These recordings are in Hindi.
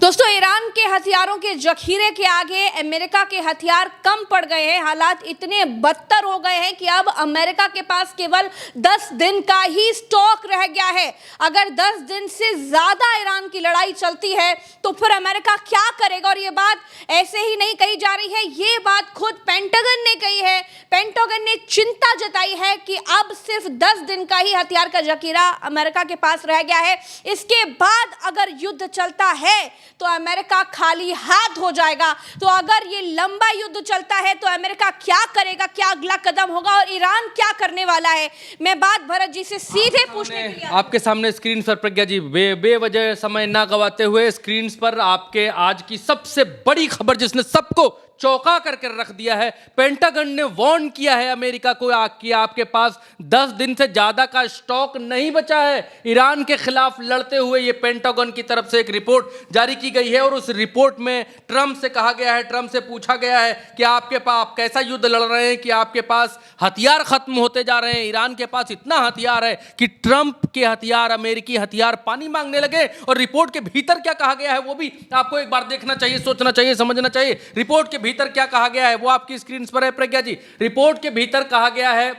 दोस्तों, ईरान के हथियारों के जखीरे के आगे अमेरिका के हथियार कम पड़ गए हैं। हालात इतने बदतर हो गए हैं कि अब अमेरिका के पास केवल 10 दिन का ही स्टॉक रह गया है। अगर 10 दिन से ज्यादा ईरान की लड़ाई चलती है तो फिर अमेरिका क्या करेगा। और ये बात ऐसे ही नहीं कही जा रही है, ये बात खुद पेंटागन ने कही है। पेंटागन ने चिंता जताई है कि अब सिर्फ 10 दिन का ही हथियार का जखीरा अमेरिका के पास रह गया है। इसके बाद अगर युद्ध चलता है तो अमेरिका खाली हाथ हो जाएगा। तो अगर ये लंबा युद्ध चलता है तो अमेरिका क्या करेगा, क्या अगला कदम होगा और ईरान क्या करने वाला है, मैं बात भरत जी से सीधे पूछने के लिए आपके सामने स्क्रीन पर प्रज्ञा जी बेवजह समय ना गवाते हुए स्क्रीन पर आपके आज की सबसे बड़ी खबर जिसने सबको चौंका करके रख दिया है। पेंटागन ने वार्न किया है अमेरिका को कि आपके पास 10 दिन से ज्यादा का स्टॉक नहीं बचा है। ईरान के खिलाफ लड़ते हुए ये पेंटागन की तरफ से एक रिपोर्ट जारी की गई है और उस रिपोर्ट में ट्रंप से कहा गया है, ट्रंप से पूछा गया है कि आपके पास आप कैसा युद्ध लड़ रहे हैं कि आपके पास हथियार खत्म होते जा रहे हैं। ईरान के पास इतना हथियार है कि ट्रंप के हथियार, अमेरिकी हथियार पानी मांगने लगे। और रिपोर्ट के भीतर क्या कहा गया है वो भी आपको एक बार देखना चाहिए, सोचना चाहिए, समझना चाहिए। रिपोर्ट के भीतर क्या कहा गया है वो आपकी स्क्रीन पर है प्रज्ञा जी। रिपोर्ट के भीतर कहा गया है,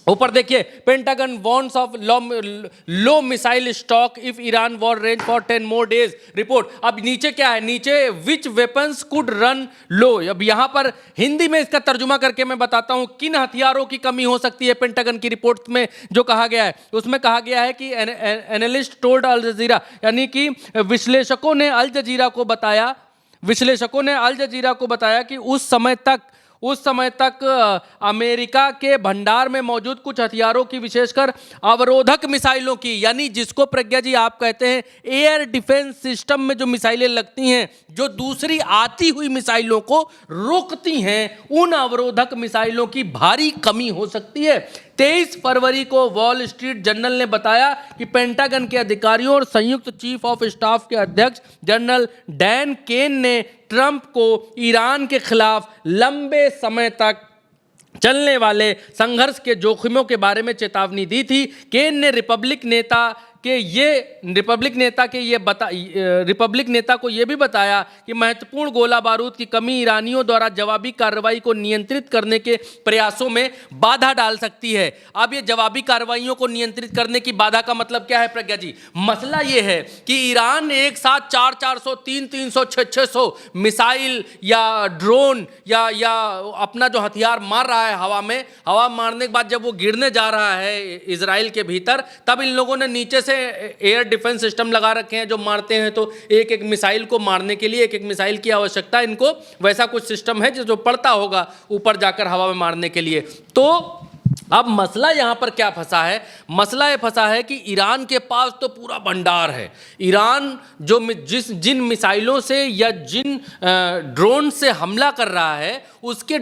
ऊपर देखिए, pentagon warns of low missile stock if Iran war range for 10 more days. Report अब नीचे क्या है, नीचे विच वेपन्स कुड रन लो। अब यहां पर हिंदी में इसका तर्जुमा करके मैं बताता हूं किन हथियारों की कमी हो सकती है। पेंटागन की रिपोर्ट में जो कहा गया है उसमें कहा गया है कि एनालिस्ट टोल्ड अल जजीरा, यानी कि विश्लेषकों ने अल जजीरा को बताया कि उस समय तक अमेरिका के भंडार में मौजूद कुछ हथियारों की, विशेषकर अवरोधक मिसाइलों की, यानी जिसको प्रज्ञा जी आप कहते हैं एयर डिफेंस सिस्टम में जो मिसाइलें लगती हैं जो दूसरी आती हुई मिसाइलों को रोकती हैं, उन अवरोधक मिसाइलों की भारी कमी हो सकती है। 23 फरवरी को वॉल स्ट्रीट जर्नल ने बताया कि पेंटागन के अधिकारियों और संयुक्त चीफ ऑफ स्टाफ के अध्यक्ष जनरल डैन केन ने ट्रंप को ईरान के खिलाफ लंबे समय तक चलने वाले संघर्ष के जोखिमों के बारे में चेतावनी दी थी। केन ने रिपब्लिक नेता को यह भी बताया कि महत्वपूर्ण गोला बारूद की कमी ईरानियों द्वारा जवाबी कार्रवाई को नियंत्रित करने के प्रयासों में बाधा डाल सकती है। अब ये जवाबी कार्रवाइयों को नियंत्रित करने की बाधा का मतलब क्या है प्रज्ञा जी? मसला ये है कि ईरान एक साथ 400, 300, 600 मिसाइल या ड्रोन या अपना जो हथियार मार रहा है हवा मारने के बाद जब वो गिरने जा रहा है इजराइल के भीतर, तब इन लोगों ने नीचे से एयर डिफेंस सिस्टम लगा रखे हैं जो मारते हैं। तो एक एक मिसाइल को मारने के लिए एक एक मिसाइल की आवश्यकता, इनको वैसा कुछ सिस्टम है जो पड़ता होगा ऊपर जाकर हवा में मारने के लिए। तो अब मसला यहां पर क्या फंसा है? मसला ये फंसा है कि ईरान के पास तो पूरा भंडार है। ईरान जिन मिसाइलों से या जिन ड्रोन से हमला कर रहा है उसके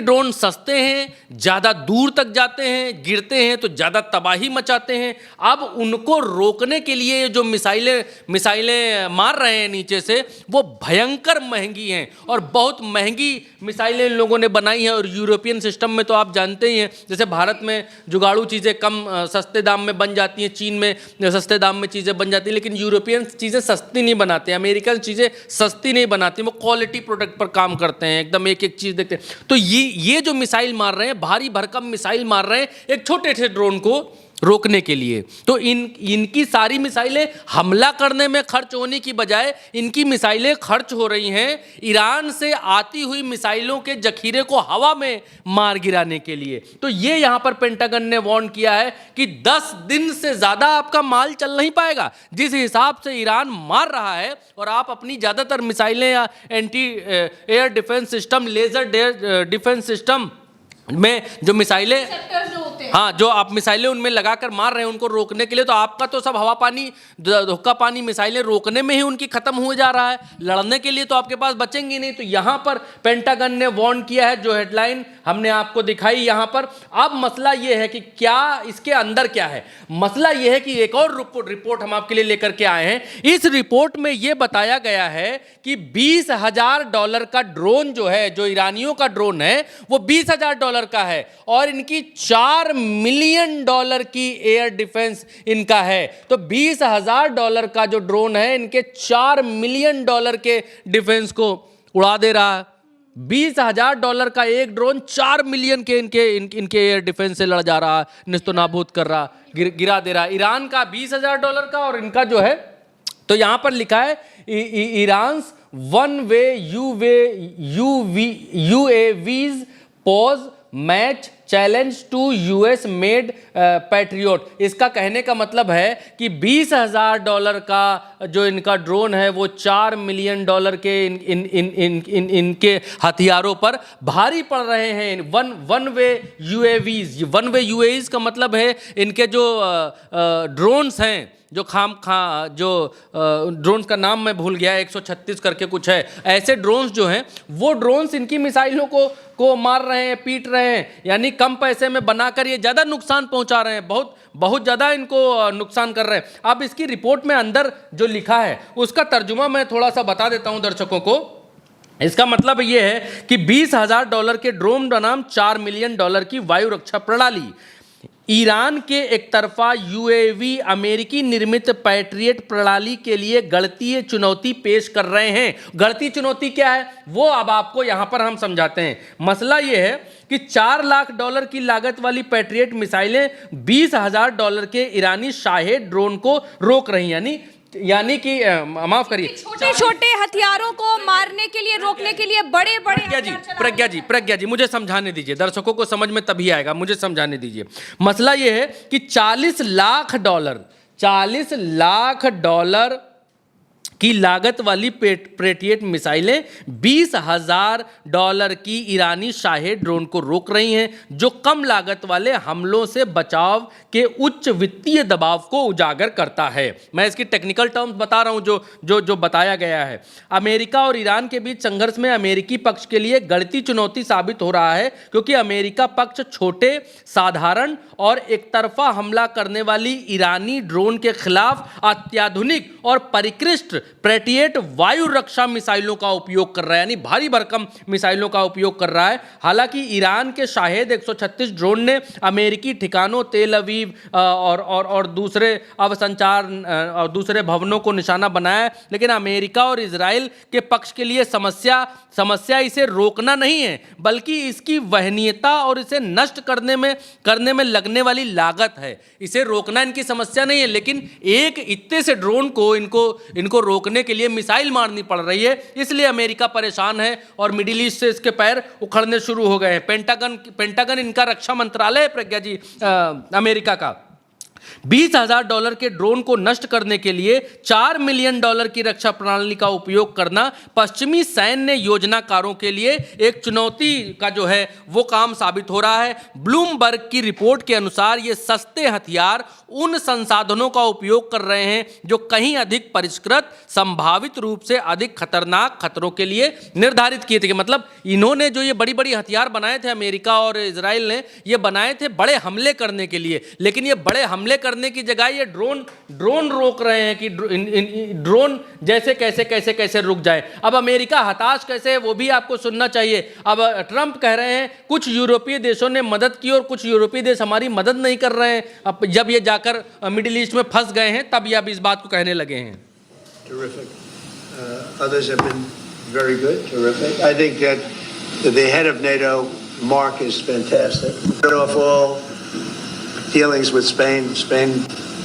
ड्रोन सस्ते हैं, ज़्यादा दूर तक जाते हैं, गिरते हैं तो ज़्यादा तबाही मचाते हैं। अब उनको रोकने के लिए जो मिसाइलें मार रहे हैं नीचे से, वो भयंकर महंगी हैं और बहुत महंगी मिसाइलें इन लोगों ने बनाई हैं। और यूरोपियन सिस्टम में तो आप जानते ही हैं, जैसे भारत में जुगाड़ू चीज़ें कम सस्ते दाम में बन जाती हैं, चीन में सस्ते दाम में चीज़ें बन जाती हैं, लेकिन यूरोपियन चीज़ें सस्ती नहीं बनाते, अमेरिकन चीज़ें सस्ती नहीं बनाती, वो क्वालिटी प्रोडक्ट पर काम करते हैं, एकदम एक एक चीज़ देखते हैं। तो ये जो मिसाइल मार रहे हैं, भारी भरकम मिसाइल मार रहे हैं एक छोटे से ड्रोन को रोकने के लिए। तो इनकी सारी मिसाइलें हमला करने में खर्च होने की बजाय इनकी मिसाइलें खर्च हो रही हैं ईरान से आती हुई मिसाइलों के जखीरे को हवा में मार गिराने के लिए। तो ये यहाँ पर पेंटागन ने वार्न किया है कि 10 दिन से ज़्यादा आपका माल चल नहीं पाएगा। जिस हिसाब से ईरान मार रहा है और आप अपनी ज़्यादातर मिसाइलें या anti air defence system, laser defence system में जो मिसाइलें, हाँ, जो आप मिसाइलें उनमें लगाकर मार रहे हैं उनको रोकने के लिए, तो आपका तो सब हवा पानी, धोखा पानी मिसाइलें रोकने में ही उनकी खत्म हो जा रहा है। लड़ने के लिए तो आपके पास बचेंगी नहीं। तो यहाँ पर पेंटागन ने वार्न किया है, जो हेडलाइन हमने आपको दिखाई यहाँ पर। अब मसला ये है कि क्या इसके अंदर क्या है? मसला ये है कि एक और रिपोर्ट हम आपके लिए लेकर के आए हैं। इस रिपोर्ट में ये बताया गया है कि $20,000 का ड्रोन जो है, जो ईरानियों का ड्रोन है, वो $20,000 डॉलर का है और इनकी $4 मिलियन की एयर डिफेंस इनका है। तो $20,000 का जो ड्रोन है इनके $4 मिलियन के डिफेंस को उड़ा दे रहा है। $20,000 का एक ड्रोन 4 मिलियन के इनके एयर डिफेंस से लड़ जा रहा है, निस्तनाबूद कर रहा, गिरा दे रहा है। ईरान का $20,000 का और इनका जो है, तो यहां पर लिखा है Iran one way UAVs poses match challenge to US made Patriot. इसका कहने का मतलब है कि $20,000 का जो इनका ड्रोन है वो $4 मिलियन के इनके हथियारों पर भारी पड़ रहे हैं। वन वे UAVs का मतलब है इनके जो ड्रोन्स हैं, जो ड्रोन्स का नाम मैं भूल गया, 136 करके कुछ है, ऐसे ड्रोन्स जो हैं वो ड्रोन्स इनकी मिसाइलों को मार रहे हैं, पीट रहे हैं, यानी कम पैसे में बनाकर ये ज़्यादा नुकसान पहुंचा रहे हैं, बहुत ज़्यादा इनको नुकसान कर रहे हैं। अब इसकी रिपोर्ट में अंदर जो लिखा है उसका तर्जुमा मैं थोड़ा सा बता देता हूं दर्शकों को। इसका मतलब ये है कि $20,000 के ड्रोन बनाम $4 मिलियन की वायु रक्षा प्रणाली, ईरान के एक तरफा UAV अमेरिकी निर्मित पैट्रियट प्रणाली के लिए गणितीय चुनौती पेश कर रहे हैं। गणितीय चुनौती क्या है वो अब आपको यहां पर हम समझाते हैं। मसला यह है कि $4 लाख की लागत वाली पैट्रियट मिसाइलें $20,000 के ईरानी शाहेद ड्रोन को रोक रही, यानी कि माफ करिए, छोटे छोटे हथियारों को मारने के लिए, रोकने के लिए बड़े बड़े प्रज्ञा जी मुझे समझाने दीजिए, दर्शकों को समझ में तभी आएगा, मुझे समझाने दीजिए। मसला यह है कि $40 लाख की लागत वाली पैट्रियट मिसाइलें $20,000 की ईरानी शाहेद ड्रोन को रोक रही हैं, जो कम लागत वाले हमलों से बचाव के उच्च वित्तीय दबाव को उजागर करता है। मैं इसकी टेक्निकल टर्म्स बता रहा हूं जो बताया गया है। अमेरिका और ईरान के बीच संघर्ष में अमेरिकी पक्ष के लिए गणितीय चुनौती साबित हो रहा है, क्योंकि अमेरिका पक्ष छोटे, साधारण और एक तरफा हमला करने वाली ईरानी ड्रोन के खिलाफ अत्याधुनिक और परिष्कृत पैट्रियट वायु रक्षा मिसाइलों का उपयोग कर रहा है, यानी भारी भरकम मिसाइलों का उपयोग कर रहा है। हालांकि ईरान के शाहेद 136 ड्रोन ने अमेरिकी ठिकानों, तेल अवीव और दूसरे अवसंचार और दूसरे भवनों को निशाना बनाया है, लेकिन अमेरिका और इजराइल के पक्ष के लिए समस्या इसे रोकना नहीं है, बल्कि इसकी वहनीयता और इसे नष्ट करने में लगने वाली लागत है। इसे रोकना इनकी समस्या नहीं है, लेकिन एक इतने से ड्रोन को इनको रोकने के लिए मिसाइल मारनी पड़ रही है, इसलिए अमेरिका परेशान है और मिडिल ईस्ट से इसके पैर उखड़ने शुरू हो गए हैं। पेंटागन इनका रक्षा मंत्रालय है प्रज्ञा जी, अमेरिका का। $20,000 के ड्रोन को नष्ट करने के लिए $4 मिलियन की रक्षा प्रणाली का उपयोग करना पश्चिमी सैन्य योजनाकारों के लिए एक चुनौती का जो है वो काम साबित हो रहा है। ब्लूमबर्ग की रिपोर्ट के अनुसार ये सस्ते हथियार उन संसाधनों का उपयोग कर रहे हैं जो कहीं अधिक परिष्कृत, संभावित रूप से अधिक खतरनाक खतरों के लिए निर्धारित किए थे। मतलब इन्होंने जो ये बड़ी बड़ी हथियार बनाए थे, अमेरिका और इजराइल ने ये बनाए थे बड़े हमले करने के लिए, लेकिन ये बड़े हमले करने की जगह ये ड्रोन रोक रहे हैं कि ड्रोन जैसे कैसे रुक जाए। अब अमेरिका हताश कैसे है वो भी आपको सुनना चाहिए। अब ट्रंप कह रहे हैं कुछ यूरोपीय देशों ने मदद की और कुछ यूरोपीय देश हमारी मदद नहीं कर रहे हैं। अब जब ये जाकर मिडिल ईस्ट में फंस गए हैं तब ये अब इस बात को कहने लगे हैं। Terrific. Others have been very good. Terrific. I think that the head of NATO, Mark, is fantastic. Cut off all dealings with Spain,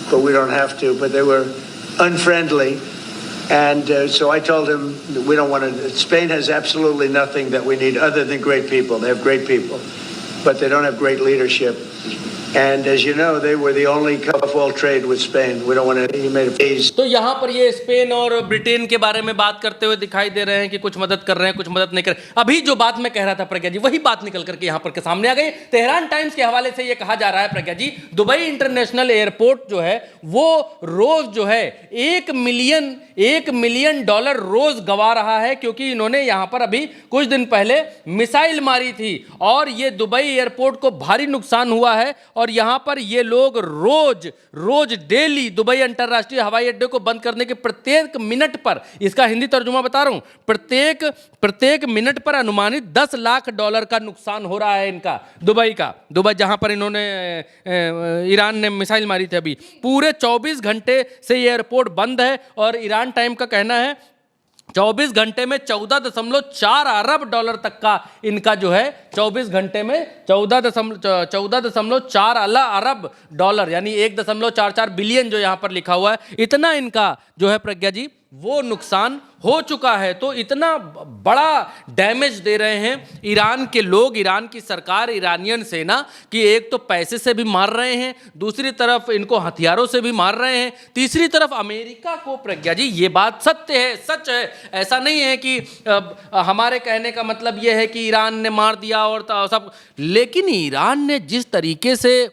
but we don't have to. But they were unfriendly, and so I told him that we don't want to. Spain has absolutely nothing that we need other than great people. They have great people, but they don't have great leadership. And as you know, they were the only cut off all trade with Spain. We don't want to. He made a peace. तो यहाँ पर ये स्पेन और ब्रिटेन के बारे में बात करते हुए दिखाई दे रहे हैं कि कुछ मदद कर रहे हैं, कुछ मदद नहीं कर रहे। अभी जो बात मैं कह रहा था प्रज्ञा जी, वही बात निकल करके यहाँ पर के सामने आ गई। तेहरान टाइम्स के हवाले से ये कहा जा रहा है प्रज्ञा जी, दुबई इंटरनेशनल एयरपोर्ट जो है वो रोज जो है $1 मिलियन रोज गवा रहा है, क्योंकि इन्होंने यहाँ पर अभी कुछ दिन पहले मिसाइल मारी थी और ये दुबई एयरपोर्ट को भारी नुकसान हुआ है और यहाँ पर ये लोग रोज रोज डेली दुबई अंतर्राष्ट्रीय हवाई अड्डे को बंद करने के प्रत्येक मिनट पर, इसका हिंदी तर्जुमा बता रहा हूँ, प्रत्येक मिनट पर अनुमानित $10 लाख का नुकसान हो रहा है इनका, दुबई जहाँ पर इन्होंने ईरान ने मिसाइल मारी थी अभी। पूरे 24 घंटे से ये एयरपोर्ट बंद है और ईरान टाइम का कहना है 24 घंटे में $14.4 अरब तक का इनका जो है 24 घंटे में 14.4 अरब डॉलर यानी 1.44 बिलियन जो यहाँ पर लिखा हुआ है, इतना इनका जो है प्रज्ञा जी वो नुकसान हो चुका है। तो इतना बड़ा डैमेज दे रहे हैं ईरान के लोग, ईरान की सरकार, ईरानियन सेना कि एक तो पैसे से भी मार रहे हैं, दूसरी तरफ इनको हथियारों से भी मार रहे हैं, तीसरी तरफ अमेरिका को। प्रज्ञा जी ये बात सत्य है, सच है, ऐसा नहीं है कि हमारे कहने का मतलब यह है कि ईरान ने मार दिया और सब, लेकिन ईरान ने जिस तरीके से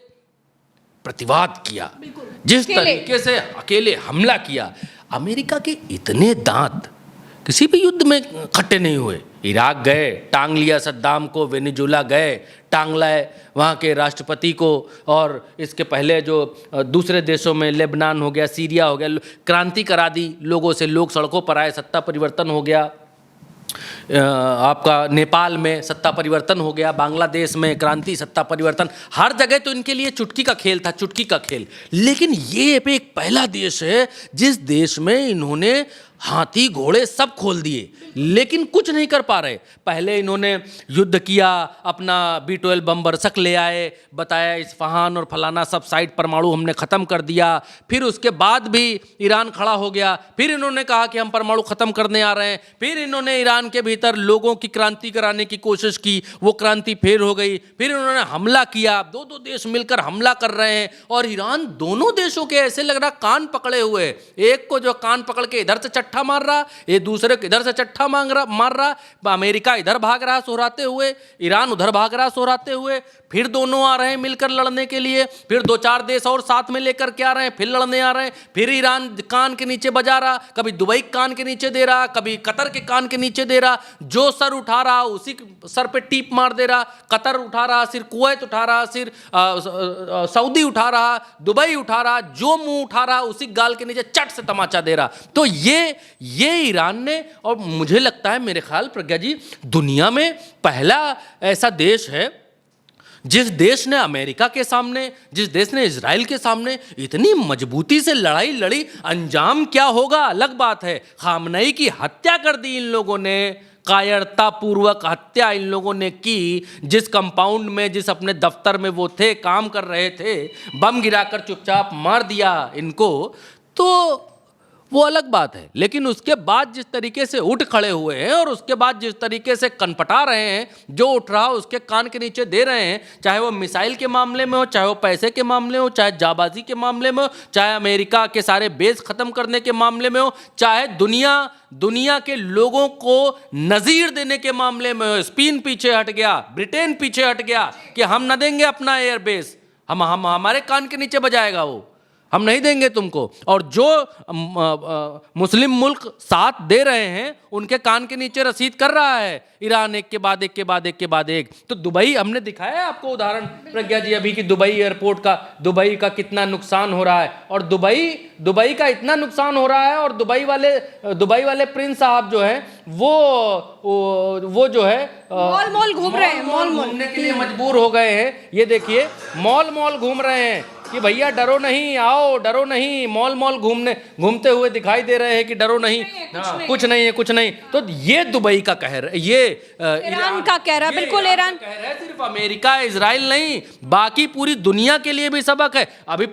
प्रतिवाद किया, जिस तरीके से अकेले हमला किया, अमेरिका के इतने दांत किसी भी युद्ध में खट्टे नहीं हुए। इराक गए, टांग लिया सद्दाम को, वेनेजुला गए, टांग लाए वहाँ के राष्ट्रपति को, और इसके पहले जो दूसरे देशों में लेबनान हो गया, सीरिया हो गया, क्रांति करा दी लोगों से, लोग सड़कों पर आए, सत्ता परिवर्तन हो गया। आपका नेपाल में सत्ता परिवर्तन हो गया, बांग्लादेश में क्रांति, सत्ता परिवर्तन, हर जगह तो इनके लिए चुटकी का खेल था, चुटकी का खेल। लेकिन ये एक पहला देश है जिस देश में इन्होंने हाथी घोड़े सब खोल दिए, लेकिन कुछ नहीं कर पा रहे। पहले इन्होंने युद्ध किया, अपना B-12 बम बरसक ले आए, बताया इस्फहान और फलाना सब साइट परमाणु हमने ख़त्म कर दिया। फिर उसके बाद भी ईरान खड़ा हो गया, फिर इन्होंने कहा कि हम परमाणु ख़त्म करने आ रहे हैं, फिर इन्होंने ईरान के भीतर लोगों की क्रांति कराने की कोशिश की, वो क्रांति फेल हो गई, फिर इन्होंने हमला किया, दो देश मिलकर हमला कर रहे हैं। और ईरान दोनों देशों के ऐसे लग रहा कान पकड़े हुए, एक को जो कान पकड़ के इधर से चट्टा मार रहा, ये दूसरे को इधर से चट्टा मार रहा, अमेरिका इधर भाग रहा सोहराते हुए, ईरान उधर भाग रहा सोहराते हुए, फिर दोनों आ रहे हैं मिलकर लड़ने के लिए, फिर 2-4 देश और साथ में लेकर के आ रहे हैं, फिर लड़ने आ रहे हैं, फिर ईरान कान के नीचे बजा रहा, कभी दुबई कान के नीचे दे रहा, कभी कतर के कान के नीचे दे रहा, जो सर उठा रहा उसी सर पे टीप मार दे रहा, कतर उठा रहा सिर, कुवैत उठा रहा सिर, सऊदी उठा रहा, दुबई उठा रहा, जो मुंह उठा रहा उसी गाल के नीचे चट से तमाचा दे रहा। तो ये ईरान ने, और मुझे लगता है मेरे ख्याल प्रज्ञा जी दुनिया में पहला ऐसा देश है जिस देश ने अमेरिका के सामने, जिस देश ने इजराइल के सामने इतनी मजबूती से लड़ाई लड़ी। अंजाम क्या होगा अलग बात है, खामनेई की हत्या कर दी इन लोगों ने, कायरतापूर्वक हत्या इन लोगों ने की। जिस कंपाउंड में, जिस अपने दफ्तर में वो थे, काम कर रहे थे, बम गिराकर चुपचाप मार दिया इनको, तो वो अलग बात है। लेकिन उसके बाद जिस तरीके से उठ खड़े हुए हैं और उसके बाद जिस तरीके से कनपटा रहे हैं, जो उठ रहा उसके कान के नीचे दे रहे हैं, चाहे वो मिसाइल के मामले में हो, चाहे वो पैसे के मामले हो, चाहे जाबाजी के मामले में हो, चाहे अमेरिका के सारे बेस खत्म करने के मामले में हो, चाहे दुनिया के लोगों को नजीर देने के मामले में हो। स्पेन पीछे हट गया, ब्रिटेन पीछे हट गया कि हम न देंगे अपना एयरबेस, हम हमारे कान के नीचे बजाएगा वो, हम नहीं देंगे तुमको। और जो मुस्लिम मुल्क साथ दे रहे हैं उनके कान के नीचे रसीद कर रहा है ईरान, एक के बाद एक के बाद एक के बाद एक। तो दुबई हमने दिखाया है आपको उदाहरण प्रज्ञा जी अभी कि दुबई एयरपोर्ट का, दुबई का कितना नुकसान हो रहा है। और दुबई का इतना नुकसान हो रहा है, और दुबई वाले प्रिंस साहब जो हैं वो जो है मॉल घूम रहे हैं, मॉल घूमने के लिए मजबूर हो गए हैं। ये देखिए मॉल घूम रहे हैं कि भैया डरो नहीं, आओ डरो नहीं, मॉल घूमते हुए दिखाई दे रहे हैं कि डरो नहीं, कुछ नहीं। तो ये दुबई का कहर, ये ईरान का कह रहा है, बिल्कुल ईरान कह रहा है। सिर्फ अमेरिका इजराइल नहीं, बाकी पूरी दुनिया के लिए भी सबक है। अभी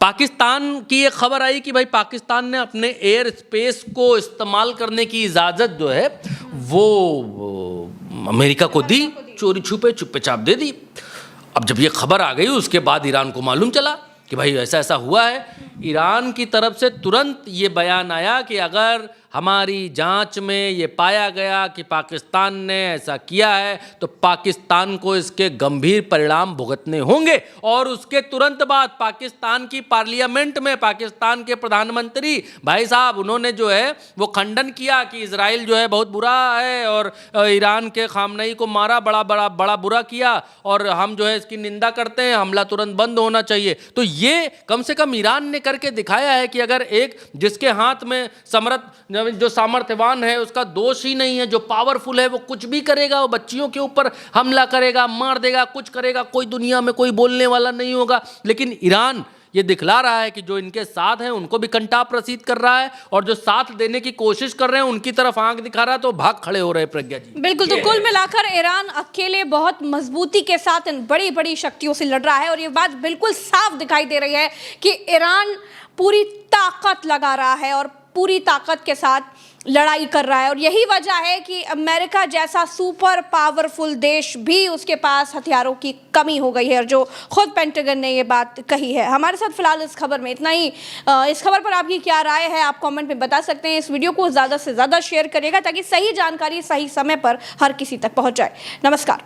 पाकिस्तान की एक खबर आई कि भाई पाकिस्तान ने अपने एयर स्पेस को इस्तेमाल करने की इजाज़त जो है वो अमेरिका को दी, चोरी छुपे चाप दे दी। अब जब ये खबर आ गई उसके बाद ईरान को मालूम चला कि भाई ऐसा हुआ है। ईरान की तरफ से तुरंत ये बयान आया कि अगर हमारी जांच में ये पाया गया कि पाकिस्तान ने ऐसा किया है तो पाकिस्तान को इसके गंभीर परिणाम भुगतने होंगे। और उसके तुरंत बाद पाकिस्तान की पार्लियामेंट में पाकिस्तान के प्रधानमंत्री भाई साहब उन्होंने जो है वो खंडन किया कि इजराइल जो है बहुत बुरा है और ईरान के खामनई को मारा, बड़ा बुरा किया और हम जो है इसकी निंदा करते हैं, हमला तुरंत बंद होना चाहिए। तो ये कम से कम ईरान ने करके दिखाया है कि अगर एक जिसके हाथ में जो सामर्थ्यवान है उसका दोष ही नहीं है, जो पावरफुल है वो कुछ भी करेगा, वो बच्चियों के ऊपर हमला करेगा, मार देगा, कुछ करेगा, कोई दुनिया में कोई बोलने वाला नहीं होगा। लेकिन ईरान ये दिखला रहा है कि जो इनके साथ हैं उनको भी कंटाप रसीद कर रहा है और जो साथ देने की कोशिश कर रहे हैं उनकी तरफ आंख दिखा रहा है, तो भाग खड़े हो रहे हैं प्रज्ञा जी। बिल्कुल, तो कुल मिलाकर ईरान अकेले बहुत मजबूती के साथ इन बड़ी बड़ी शक्तियों से लड़ रहा है और ये बात बिल्कुल साफ दिखाई दे रही है कि ईरान पूरी ताकत लगा रहा है और पूरी ताकत के साथ लड़ाई कर रहा है। और यही वजह है कि अमेरिका जैसा सुपर पावरफुल देश भी उसके पास हथियारों की कमी हो गई है और जो खुद पेंटागन ने ये बात कही है। हमारे साथ फिलहाल इस खबर में इतना ही। इस खबर पर आपकी क्या राय है आप कमेंट में बता सकते हैं। इस वीडियो को ज़्यादा से ज़्यादा शेयर करिएगा ताकि सही जानकारी सही समय पर हर किसी तक पहुंच जाए। नमस्कार।